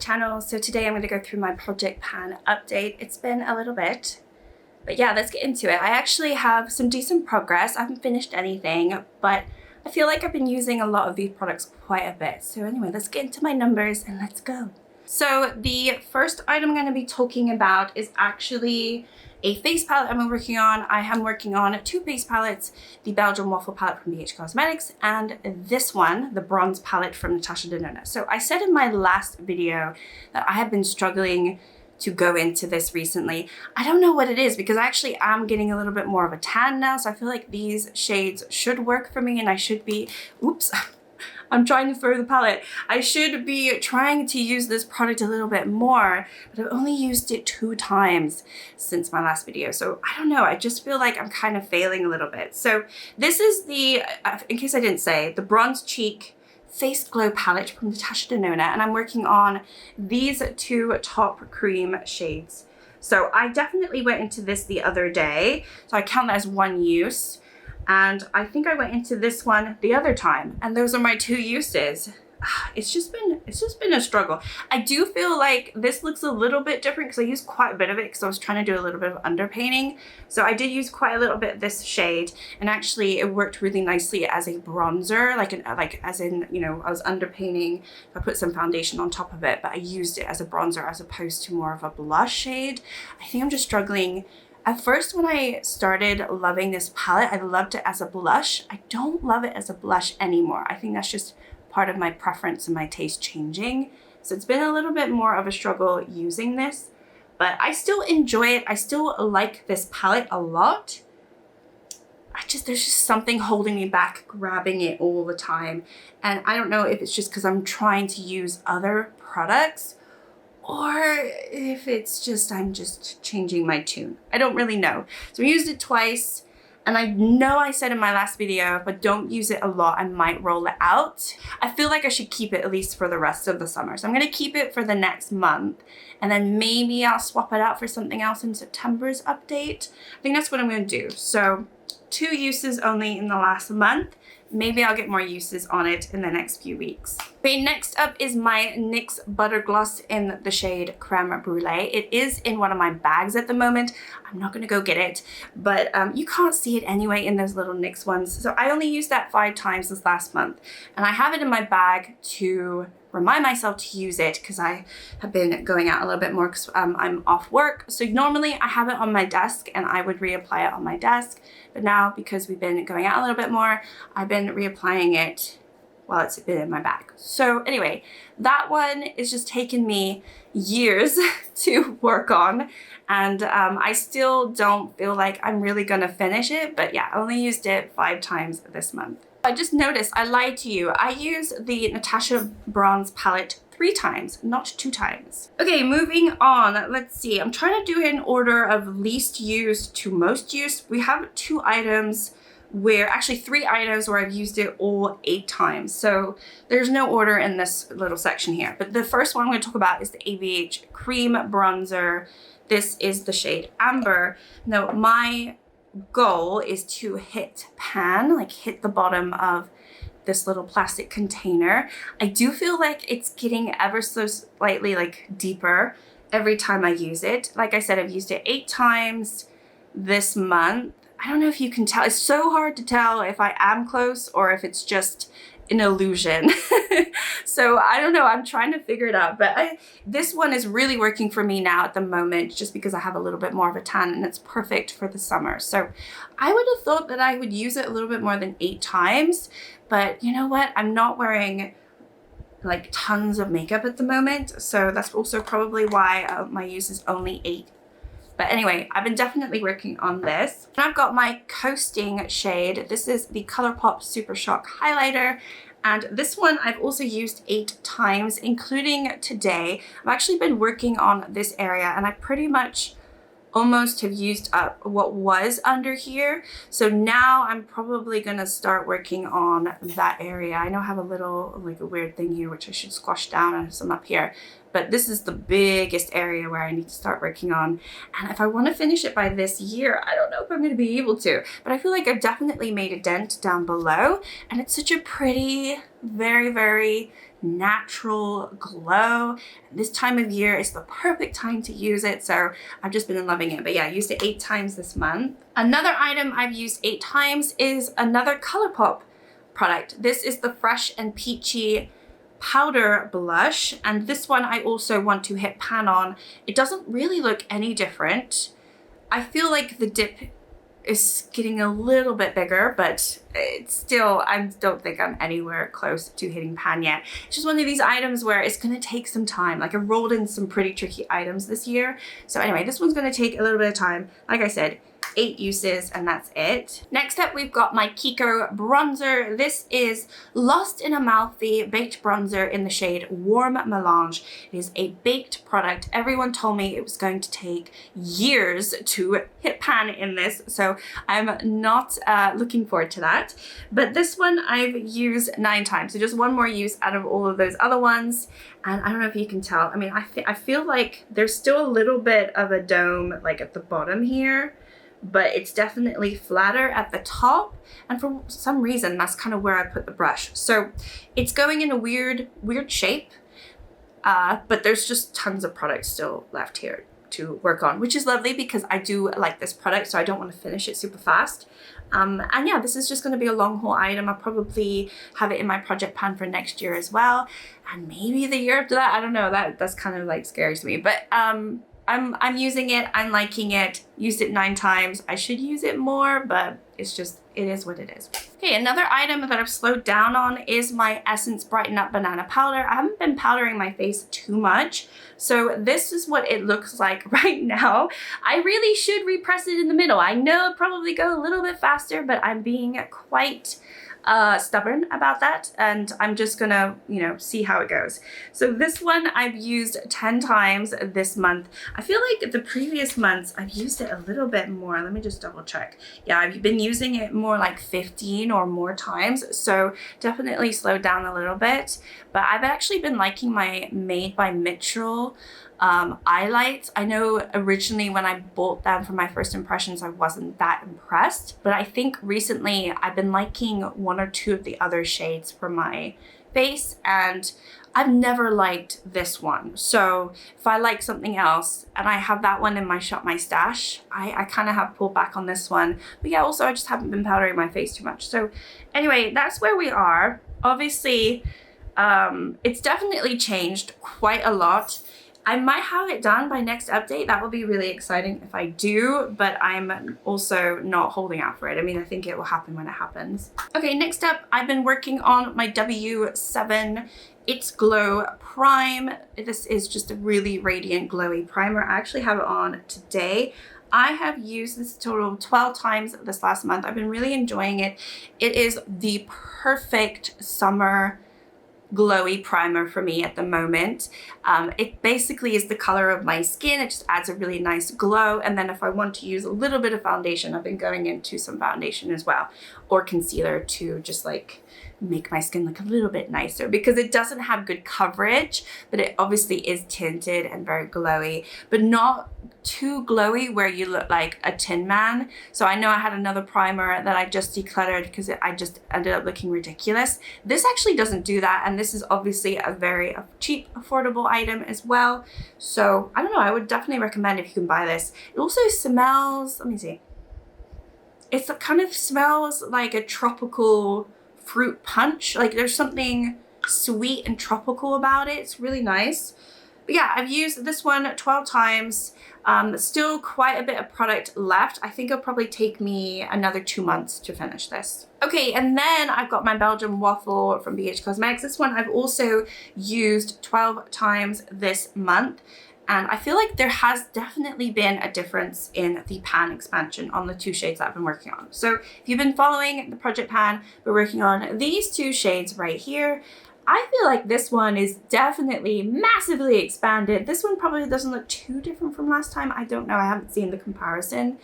channel. So today I'm going to go through my project pan update. It's been a little bit, but yeah, let's get into it. I actually have some decent progress. I haven't finished anything, but I feel like I've been using a lot of these products quite a bit. So anyway, let's get into my numbers and let's go. So the first item I'm going to be talking about is actually a face palette I'm working on. I am working on two face palettes, the Belgian Waffle palette from BH Cosmetics and this one, the bronze palette from Natasha Denona. So I said in my last video that I have been struggling to go into this recently. I don't know what it is because I actually am getting a little bit more of a tan now. So I feel like these shades should work for me and I should be, oops. I'm trying to throw the palette. I should be trying to use this product a little bit more, but I've only used it 2 times since my last video. So I don't know, I just feel like I'm kind of failing a little bit. So this is the, in case I didn't say, the Bronze Cheek Face Glow palette from Natasha Denona, and I'm working on these 2 top cream shades. So I definitely went into this the other day, so I count that as 1 use. And I think I went into this one the other time, and those are my 2 uses. It's just been a struggle. I do feel like this looks a little bit different because I used quite a bit of it because I was trying to do a little bit of underpainting. So I did use quite a little bit of this shade, and actually it worked really nicely as a bronzer, like as in, you know, I was underpainting. I put some foundation on top of it, but I used it as a bronzer as opposed to more of a blush shade. I think I'm just struggling. At first, when I started loving this palette, I loved it as a blush. I don't love it as a blush anymore. I think that's just part of my preference and my taste changing. So it's been a little bit more of a struggle using this, but I still enjoy it. I still like this palette a lot. There's just something holding me back, grabbing it all the time. And I don't know if it's just because I'm trying to use other products, or if it's just, I'm just changing my tune. I don't really know. So I used it twice, and I know I said in my last video, but don't use it a lot, I might roll it out. I feel like I should keep it at least for the rest of the summer. So I'm gonna keep it for the next month, and then maybe I'll swap it out for something else in September's update. I think that's what I'm gonna do. So 2 uses only in the last month. Maybe I'll get more uses on it in the next few weeks. Okay, next up is my NYX Butter Gloss in the shade Creme Brulee. It is in one of my bags at the moment. I'm not gonna go get it, but you can't see it anyway in those little NYX ones. So I only used that 5 times this last month, and I have it in my bag to remind myself to use it because I have been going out a little bit more because I'm off work. So normally I have it on my desk and I would reapply it on my desk. But now, because we've been going out a little bit more, I've been reapplying it while it's been in my bag. So anyway, that one is just taken me years to work on. And I still don't feel like I'm really gonna finish it. But yeah, I only used it 5 times this month. I just noticed I lied to you. I used the Natasha Bronze palette 3 times, not 2 times. Okay, moving on. Let's see. I'm trying to do it in order of least used to most used. We have 2 items where, actually 3 items where I've used it all 8 times. So there's no order in this little section here. But the first one I'm going to talk about is the ABH Cream Bronzer. This is the shade Amber. Now, my goal is to hit pan, like hit the bottom of this little plastic container. I do feel like it's getting ever so slightly like deeper every time I use it. Like I said, I've used it 8 times this month. I don't know if you can tell. It's so hard to tell if I am close or if it's just an illusion. So I don't know, I'm trying to figure it out, but this one is really working for me now at the moment just because I have a little bit more of a tan and it's perfect for the summer. So I would have thought that I would use it a little bit more than 8 times, but you know what? I'm not wearing like tons of makeup at the moment, so that's also probably why my use is only 8. But anyway, I've been definitely working on this. And I've got my Coastin shade. This is the Colourpop SuperShock highlighter. And this one I've also used 8 times, including today. I've actually been working on this area and I pretty much almost have used up what was under here. So now I'm probably gonna start working on that area. I know I have a little, like a weird thing here, which I should squash down and some up here. But this is the biggest area where I need to start working on. And if I want to finish it by this year, I don't know if I'm going to be able to. But I feel like I've definitely made a dent down below. And it's such a pretty, very, very natural glow. This time of year is the perfect time to use it, so I've just been loving it. But yeah, I used it 8 times this month. Another item I've used 8 times is another Colourpop product. This is the Fresh and Peachy powder blush, and this one I also want to hit pan on. It doesn't really look any different. I feel like the dip is getting a little bit bigger, but it's still, I don't think I'm anywhere close to hitting pan yet. It's just one of these items where it's going to take some time. Like, I rolled in some pretty tricky items this year. So anyway, this one's going to take a little bit of time. Like I said, 8 uses and that's it. Next up, we've got my Kiko bronzer. This is Lost in a Mouthy baked bronzer in the shade Warm Melange. It is a baked product. Everyone told me it was going to take years to hit pan in this, so I'm not looking forward to that. But this one I've used 9 times, so just one more use out of all of those other ones. And I don't know if you can tell. I mean, I feel like there's still a little bit of a dome like at the bottom here, but it's definitely flatter at the top, and for some reason that's kind of where I put the brush. So it's going in a weird shape, but there's just tons of product still left here to work on, which is lovely because I do like this product, so I don't want to finish it super fast. And yeah, this is just going to be a long haul item. I'll probably have it in my project pan for next year as well, and maybe the year after that. I don't know, that's kind of like scary to me, but I'm using it, I'm liking it, used it 9 times. I should use it more, but it's just, it is what it is. Okay, another item that I've slowed down on is my Essence Brighten Up Banana Powder. I haven't been powdering my face too much, so this is what it looks like right now. I really should repress it in the middle. I know it'd probably go a little bit faster, but I'm being quite stubborn about that, and I'm just gonna, you know, see how it goes. So this one I've used 10 times this month. I feel like the previous months I've used it a little bit more. Let me just double check. Yeah, I've been using it more like 15 or more times, so definitely slowed down a little bit. But I've actually been liking my Made by Mitchell eye lights. I know originally when I bought them for my first impressions, I wasn't that impressed, but I think recently I've been liking 1 or 2 of the other shades for my face, and I've never liked this one. So if I like something else and I have that one in my shop, my stash, I kind of have pulled back on this one. But yeah, also I just haven't been powdering my face too much. So anyway, that's where we are. Obviously, it's definitely changed quite a lot. I might have it done by next update. That will be really exciting if I do, but I'm also not holding out for it. I mean, I think it will happen when it happens. Okay, next up, I've been working on my W7 It's Glow Prime. This is just a really radiant, glowy primer. I actually have it on today. I have used this a total of 12 times this last month. I've been really enjoying it. It is the perfect summer glowy primer for me at the moment. It basically is the color of my skin. It just adds a really nice glow. And then if I want to use a little bit of foundation, I've been going into some foundation as well, or concealer to just like make my skin look a little bit nicer, because it doesn't have good coverage, but it obviously is tinted and very glowy, but not too glowy where you look like a Tin Man. So I know I had another primer that I just decluttered because I just ended up looking ridiculous. This actually doesn't do that, and this is obviously a very cheap, affordable item as well. So I don't know, I would definitely recommend if you can buy this. It also smells, let me see. It kind of smells like a tropical fruit punch. Like there's something sweet and tropical about it. It's really nice. But yeah, I've used this one 12 times. Still quite a bit of product left. I think it'll probably take me another 2 months to finish this. Okay, and then I've got my Belgian Waffle from BH Cosmetics. This one I've also used 12 times this month. And I feel like there has definitely been a difference in the pan expansion on the 2 shades that I've been working on. So if you've been following the project pan, we're working on these 2 shades right here. I feel like this one is definitely massively expanded. This one probably doesn't look too different from last time. I don't know, I haven't seen the comparison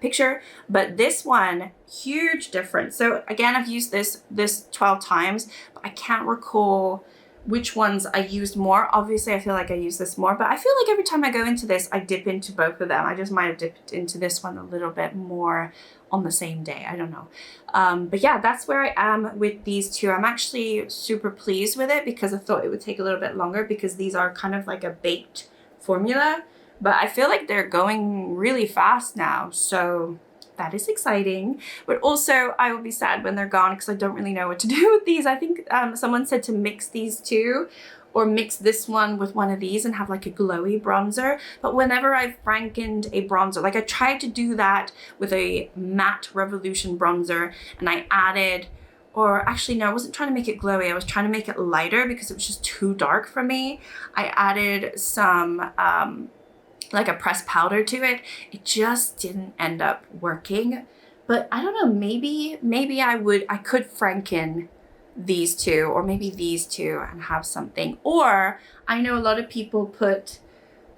picture, but this one, huge difference. So again, I've used this 12 times, but I can't recall which ones I used more. Obviously, I feel like I use this more, but I feel like every time I go into this, I dip into both of them. I just might have dipped into this one a little bit more on the same day. I don't know. But yeah, that's where I am with these two. I'm actually super pleased with it because I thought it would take a little bit longer because these are kind of like a baked formula, but I feel like they're going really fast now. So that is exciting, but also I will be sad when they're gone because I don't really know what to do with these. I think someone said to mix these two or mix this one with one of these and have like a glowy bronzer. But whenever I've frankened a bronzer, like I tried to do that with a matte Revolution bronzer and I added, or actually no, I wasn't trying to make it glowy. I was trying to make it lighter because it was just too dark for me. I added some like a pressed powder to it. It just didn't end up working. But I don't know, maybe I could franken these two or maybe these two and have something. Or I know a lot of people put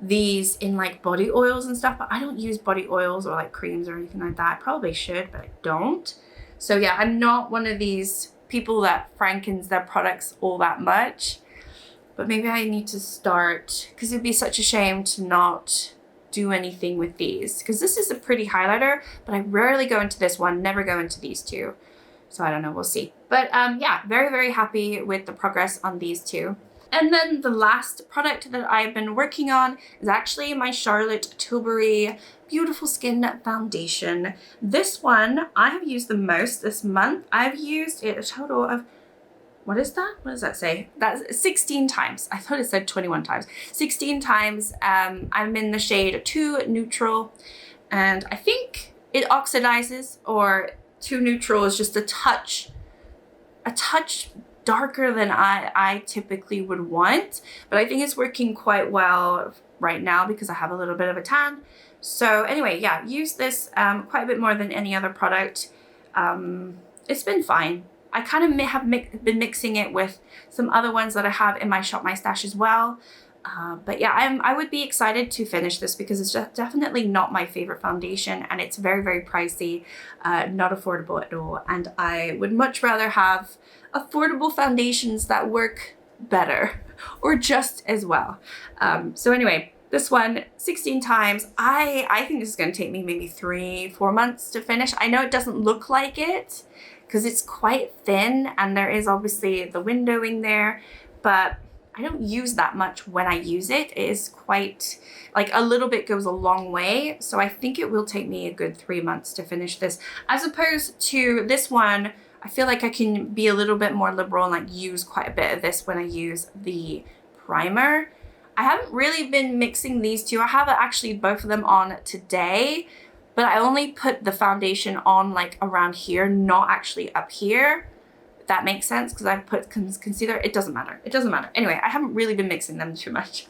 these in like body oils and stuff, but I don't use body oils or like creams or anything like that. I probably should, but I don't. So yeah, I'm not one of these people that frankens their products all that much. But maybe I need to start, because it'd be such a shame to not do anything with these. Because this is a pretty highlighter, but I rarely go into this one, never go into these two. So I don't know, we'll see. But yeah, very, very happy with the progress on these two. And then the last product that I've been working on is actually my Charlotte Tilbury Beautiful Skin Foundation. This one I have used the most this month. I've used it a total of, what is that? What does that say? That's 16 times. I thought it said 21 times. 16 times. I'm in the shade 2 Neutral, and I think it oxidizes, or 2 Neutral is just a touch darker than I typically would want, but I think it's working quite well right now because I have a little bit of a tan. So anyway, yeah, use this quite a bit more than any other product. It's been fine. I kind of have been mixing it with some other ones that I have in my Shop My Stash as well. But yeah, I would be excited to finish this because it's just definitely not my favorite foundation, and it's very, very pricey, not affordable at all. And I would much rather have affordable foundations that work better or just as well. So anyway, this one, 16 times. I think this is going to take me maybe 3-4 months to finish. I know it doesn't look like it because it's quite thin and there is obviously the windowing there, but I don't use that much when I use it. It is quite, like, a little bit goes a long way. So I think it will take me a good 3 months to finish this. As opposed to this one, I feel like I can be a little bit more liberal and like use quite a bit of this when I use the primer. I haven't really been mixing these two. I have actually both of them on today, but I only put the foundation on like around here, not actually up here. If that makes sense, because I put concealer. It doesn't matter. It doesn't matter. Anyway, I haven't really been mixing them too much.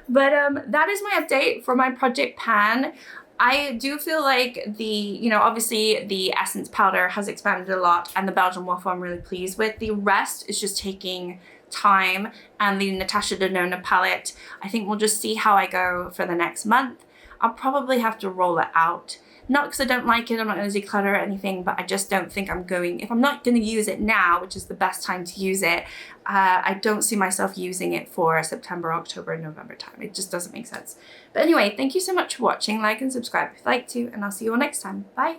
But that is my update for my project pan. I do feel like obviously the Essence powder has expanded a lot, and the Belgian waffle I'm really pleased with. The rest is just taking time, and the Natasha Denona palette, I think we'll just see how I go for the next month. I'll probably have to roll it out. Not because I don't like it, I'm not going to declutter or anything, but I just don't think I'm going, if I'm not going to use it now, which is the best time to use it, I don't see myself using it for September, October, November time. It just doesn't make sense. But anyway, thank you so much for watching. Like and subscribe if you'd like to, and I'll see you all next time. Bye.